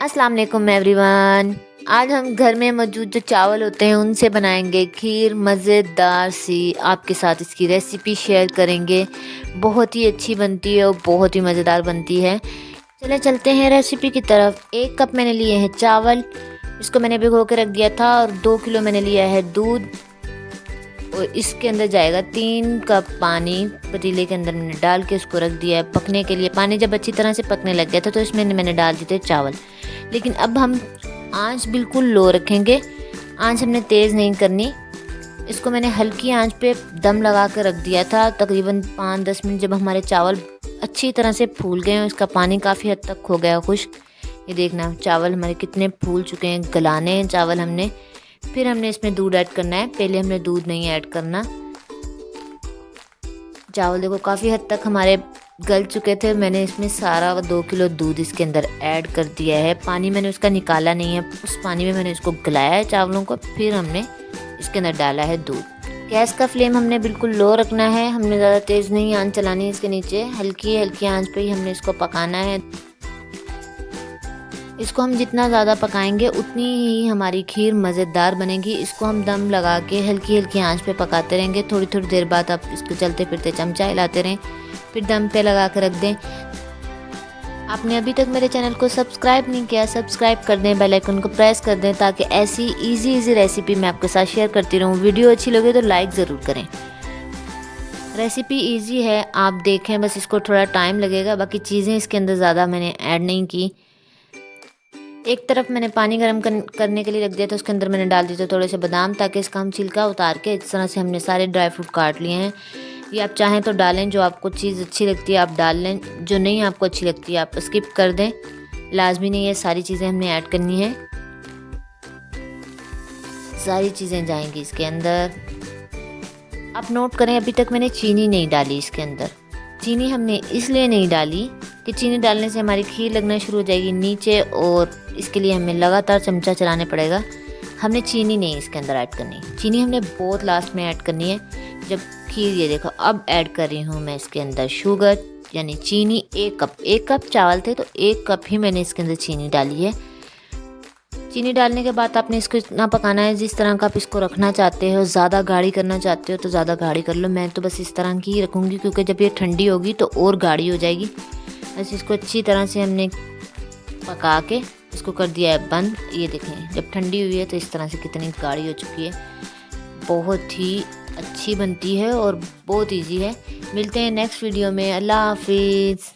अस्सलाम वालेकुम एवरीवन। आज हम घर में मौजूद जो चावल होते हैं उनसे बनाएंगे खीर मज़ेदार सी। आपके साथ इसकी रेसिपी शेयर करेंगे। बहुत ही अच्छी बनती है और बहुत ही मज़ेदार बनती है। चले चलते हैं रेसिपी की तरफ। 1 कप मैंने लिए हैं चावल, इसको मैंने भिगो के रख दिया था। और 2 किलो मैंने लिया है दूध और इसके अंदर जाएगा 3 कप पानी। पतीले के अंदर मैंने डाल के उसको रख दिया है पकने के लिए। पानी जब अच्छी तरह से पकने लग गया था तो इसमें मैंने डाल दिए थे चावल। लेकिन अब हम आंच बिल्कुल लो रखेंगे, आंच हमने तेज़ नहीं करनी। इसको मैंने हल्की आंच पे दम लगा कर रख दिया था तकरीबन 5-10 मिनट। जब हमारे चावल अच्छी तरह से फूल गए हैं, इसका पानी काफ़ी हद तक हो गया खुश्क। ये देखना चावल हमारे कितने फूल चुके हैं, गलाने हैं चावल हमने। फिर हमने इसमें दूध ऐड करना है, पहले हमने दूध नहीं ऐड करना। चावल देखो काफ़ी हद तक हमारे गल चुके थे। मैंने इसमें सारा 2 किलो दूध इसके अंदर ऐड कर दिया है। पानी मैंने उसका निकाला नहीं है, उस पानी में मैंने इसको गलाया है चावलों को। फिर हमने इसके अंदर डाला है दूध। गैस का फ्लेम हमने बिल्कुल लो रखना है, हमने ज़्यादा तेज़ नहीं आंच चलानी है। इसके नीचे हल्की हल्की आंच पे ही हमने इसको पकाना है। इसको हम जितना ज़्यादा पकाएंगे उतनी ही हमारी खीर मज़ेदार बनेगी। इसको हम दम लगा के हल्की हल्की आंच पे पकाते रहेंगे। थोड़ी थोड़ी देर बाद आप इसको चलते फिरते चमचा हिलाते रहें, फिर दम पे लगा कर रख दें। आपने अभी तक मेरे चैनल को सब्सक्राइब नहीं किया, सब्सक्राइब कर दें, बेल आइकन को प्रेस कर दें ताकि ऐसी इजी रेसिपी मैं आपके साथ शेयर करती रहूँ। वीडियो अच्छी लगे तो लाइक ज़रूर करें। रेसिपी इजी है, आप देखें, बस इसको थोड़ा टाइम लगेगा। बाकी चीज़ें इसके अंदर ज़्यादा मैंने ऐड नहीं की। एक तरफ मैंने पानी गर्म करने के लिए रख दिया था, उसके अंदर मैंने डाल दिए थे थोड़े से बादाम, ताकि इसका हम छिलका उतार के इस तरह से हमने सारे ड्राई फ्रूट काट लिए हैं। ये आप चाहें तो डालें, जो आपको चीज़ अच्छी लगती है आप डाल लें, जो नहीं आपको अच्छी लगती है आप स्किप कर दें। लाजमी नहीं है, सारी चीज़ें हमने ऐड करनी है। सारी चीज़ें जाएंगी इसके अंदर। आप नोट करें अभी तक मैंने चीनी नहीं डाली इसके अंदर। चीनी हमने इसलिए नहीं डाली कि चीनी डालने से हमारी खीर लगना शुरू हो जाएगी नीचे, और इसके लिए हमें लगातार चमचा चलाने पड़ेगा। हमने चीनी नहीं इसके अंदर ऐड करनी, चीनी हमने बहुत लास्ट में ऐड करनी है जब खीर। ये देखो अब ऐड कर रही हूँ मैं इसके अंदर शुगर, यानी चीनी। 1 कप चावल थे तो 1 कप ही मैंने इसके अंदर चीनी डाली है। चीनी डालने के बाद आपने इसको इतना पकाना है जिस तरह का आप इसको रखना चाहते हो। ज़्यादा गाढ़ी करना चाहते हो तो ज़्यादा गाढ़ी कर लो। मैं तो बस इस तरह की ही रखूँगी क्योंकि जब ये ठंडी होगी तो और गाढ़ी हो जाएगी। बस इसको अच्छी तरह से हमने पका के इसको कर दिया है बंद। ये देखें जब ठंडी हुई है तो इस तरह से कितनी गाढ़ी हो चुकी है। बहुत ही अच्छी बनती है और बहुत ईजी है। मिलते हैं नेक्स्ट वीडियो में। अल्लाह हाफिज़।